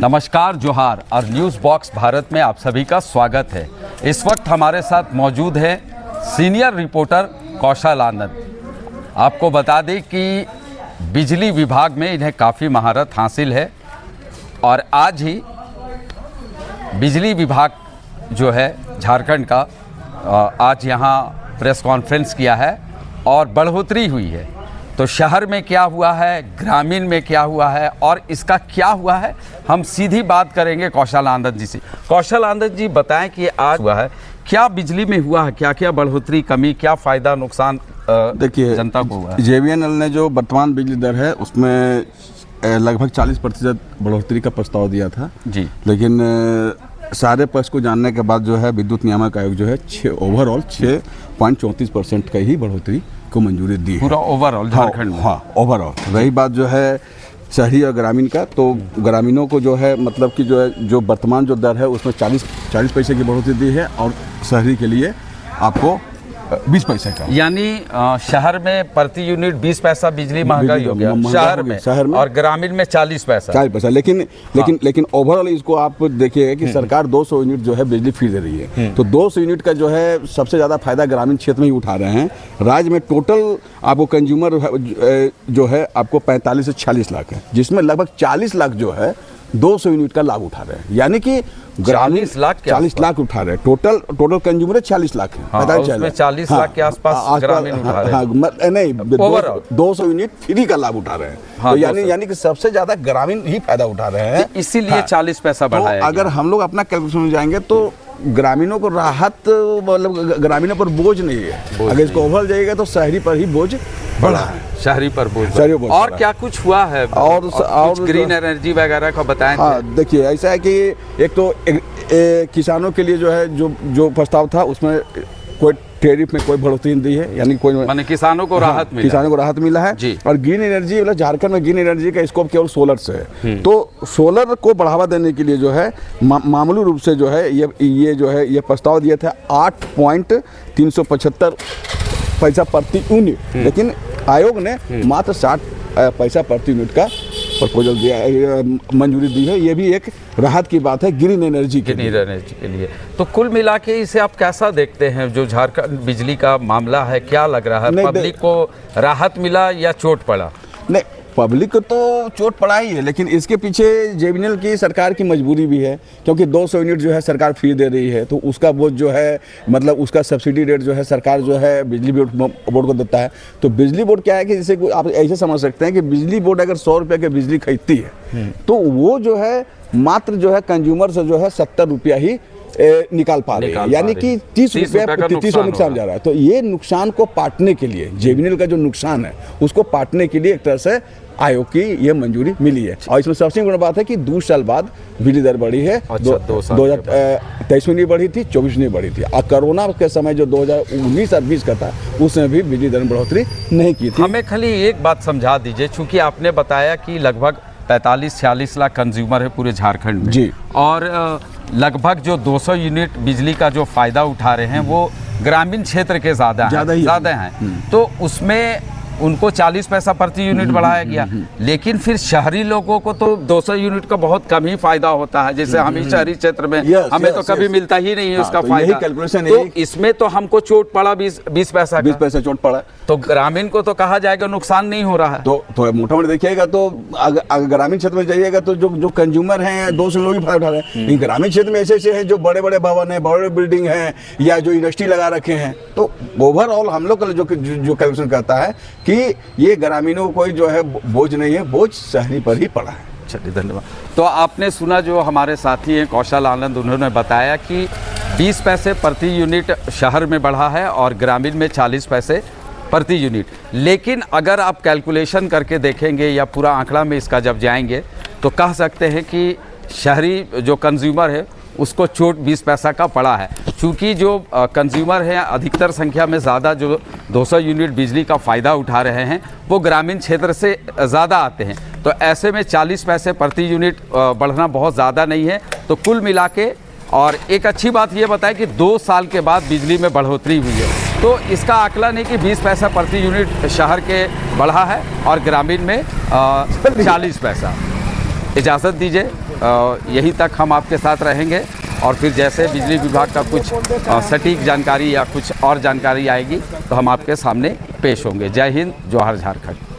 नमस्कार, जोहार और न्यूज़ बॉक्स भारत में आप सभी का स्वागत है। इस वक्त हमारे साथ मौजूद है सीनियर रिपोर्टर कौशल आनंद। आपको बता दें कि बिजली विभाग में इन्हें काफ़ी महारत हासिल है और आज ही बिजली विभाग जो है झारखंड का आज यहाँ प्रेस कॉन्फ्रेंस किया है और बढ़ोतरी हुई है। तो शहर में क्या हुआ है, ग्रामीण में क्या हुआ है और इसका क्या हुआ है, हम सीधी बात करेंगे कौशल आनंद जी से। कौशल आनंद जी, बताएं कि आज हुआ है क्या, बिजली में हुआ है क्या, क्या बढ़ोतरी, कमी, क्या फ़ायदा नुकसान देखिए जनता को हुआ है? JVNL ने जो वर्तमान बिजली दर है उसमें लगभग 40% बढ़ोतरी का प्रस्ताव दिया था जी, लेकिन सारे पक्ष को जानने के बाद जो है विद्युत नियामक आयोग जो है ओवरऑल 6.34% का ही बढ़ोतरी को मंजूरी दी है पूरा ओवरऑल झारखंड में। हाँ, ओवरऑल। रही बात जो है शहरी और ग्रामीण का, तो ग्रामीणों को जो है मतलब कि जो वर्तमान जो दर है उसमें 40 पैसे की बढ़ोतरी दी है और शहरी के लिए आपको 20 पैसे का, यानी शहर में प्रति यूनिट 20 पैसा बिजली महंगाई हो गया शहर में और ग्रामीण में 40 पैसा। लेकिन ओवरऑल इसको आप देखिए कि सरकार 200 यूनिट जो है बिजली फ्री दे रही है, तो 200 यूनिट का जो है सबसे ज़्यादा फायदा ग्रामीण क्षेत्र में ही उठा रहे हैं। राज्य में टोटल आपको कंज्यूमर जो है आपको 45 से 40 लाख है, जिसमें लगभग 40 लाख जो है 200 यूनिट का लाभ उठा रहे हैं, यानी कि 40 लाख उठा रहे हैं। टोटल कंज्यूमर 40 लाख है। हाँ, उसमें 40 लाख के आसपास ग्रामीण उठा रहे हैं। नहीं, 200 यूनिट फ्री का लाभ उठा रहे हैं। हाँ, तो यानी कि सबसे ज्यादा ग्रामीण ही फायदा उठा रहे हैं, इसीलिए 40 पैसा बढ़ाया। तो अगर हम लोग अपना कैलकुलेशन में जाएंगे तो ग्रामीणों को राहत, मतलब ग्रामीणों पर बोझ नहीं है। अगर इसको ओवरऑल जाएगा तो शहरी पर ही बोझ बढ़ा है, शहरी पर बोझ। और क्या कुछ हुआ है और ग्रीन एनर्जी वगैरह का बताएं। हाँ, देखिए ऐसा है कि एक तो किसानों के लिए जो है जो प्रस्ताव था उसमें कोई टैरिफ में कोई बढ़ोतरी नहीं दी है, यानी कोई माने किसानों को राहत मिला, किसानों को राहत मिला है जी। और ग्रीन एनर्जी, मतलब झारखंड में ग्रीन एनर्जी का स्कोप केवल सोलर से है। तो सोलर को बढ़ावा देने के लिए जो है मामूली रूप से जो है ये जो है ये प्रस्ताव दिया था 8.375 पैसा प्रति यूनिट, लेकिन आयोग ने मात्र 60 पैसा प्रति यूनिट का प्रपोजल दिया, मंजूरी दी है। ये भी एक राहत की बात है ग्रीन एनर्जी के लिए। तो कुल मिला के इसे आप कैसा देखते हैं, जो झारखंड बिजली का मामला है, क्या लग रहा है? पब्लिक को राहत मिला या चोट पड़ा? नहीं, पब्लिक को तो चोट पड़ा ही है, लेकिन इसके पीछे JVNL की सरकार की मजबूरी भी है, क्योंकि 200 यूनिट जो है सरकार फ्री दे रही है, तो उसका बोझ जो है, मतलब उसका सब्सिडी रेट जो है सरकार जो है बिजली बोर्ड को देता है। तो बिजली बोर्ड क्या है कि जैसे आप ऐसे समझ सकते हैं कि बिजली बोर्ड अगर 100 रुपये की बिजली खरीदती है तो वो जो है मात्र जो है कंज्यूमर से जो है 70 रुपया ही निकाल पा रही है, यानी कि 30 रुपया नुकसान जा रहा है। तो ये नुकसान को पाटने के लिए, JVNL का जो नुकसान है उसको पाटने के लिए एक तरह से आयोग की ये मंजूरी मिली है। और इसमें सबसे बड़ी बात है कि 2 साल बाद बिजली दर बढ़ी है। 2023 में नहीं बढ़ी थी, 24 में नहीं बढ़ी थी, और कोरोना के समय जो 2019 और 20 का था उसमें भी बिजली दर में बढ़ोतरी नहीं की थी। हमें खाली एक बात समझा दीजिए, चूंकि आपने बताया कि लगभग 45-46 लाख कंज्यूमर है पूरे झारखंड में जी, और लगभग जो 200 यूनिट बिजली का जो फायदा उठा रहे हैं वो ग्रामीण क्षेत्र के ज़्यादा हैं। तो उसमें उनको 40 पैसा प्रति यूनिट बढ़ाया गया, लेकिन फिर शहरी लोगों को तो 200 यूनिट का बहुत कम ही फायदा होता है। जैसे हम ही शहरी क्षेत्र में हमें तो कभी मिलता ही नहीं है उसका फायदा। तो इसमें तो हमको चोट पड़ा 20 पैसा चोट पड़ा, तो ग्रामीण को तो कहा जाएगा नुकसान नहीं हो रहा है। तो मोटा मोटी देखिएगा तो अगर ग्रामीण क्षेत्र में जाइएगा तो जो कंज्यूमर हैं 200 लोग ही फायदा उठा रहे हैं। ग्रामीण क्षेत्र में ऐसे हैं जो बड़े बड़े भवन है, बड़े बिल्डिंग है या जो इंडस्ट्री लगा रखे हैं। तो ओवरऑल हम लोग का जो कैलकुलेशन करता है कि ये ग्रामीणों को जो है बोझ नहीं है, बोझ शहरी पर ही पड़ा है। चलिए, धन्यवाद। तो आपने सुना जो हमारे साथी हैं कौशल आनंद, उन्होंने बताया कि 20 पैसे प्रति यूनिट शहर में बढ़ा है और ग्रामीण में 40 पैसे प्रति यूनिट। लेकिन अगर आप कैलकुलेशन करके देखेंगे या पूरा आंकड़ा में इसका जब जाएंगे तो कह सकते हैं कि शहरी जो कंज्यूमर है उसको चोट 20 पैसा का पड़ा है, क्योंकि जो कंज्यूमर हैं अधिकतर संख्या में ज़्यादा जो 200 यूनिट बिजली का फ़ायदा उठा रहे हैं वो ग्रामीण क्षेत्र से ज़्यादा आते हैं। तो ऐसे में 40 पैसे प्रति यूनिट बढ़ना बहुत ज़्यादा नहीं है। तो कुल मिला के, और एक अच्छी बात ये बताएं कि 2 साल के बाद बिजली में बढ़ोतरी हुई है, तो इसका आकलन है कि 20 पैसा प्रति यूनिट शहर के बढ़ा है और ग्रामीण में 40 पैसा। इजाज़त दीजिए, यहीं तक हम आपके साथ रहेंगे और फिर जैसे बिजली विभाग का कुछ सटीक जानकारी या कुछ और जानकारी आएगी तो हम आपके सामने पेश होंगे। जय हिंद, जोहार झारखंड।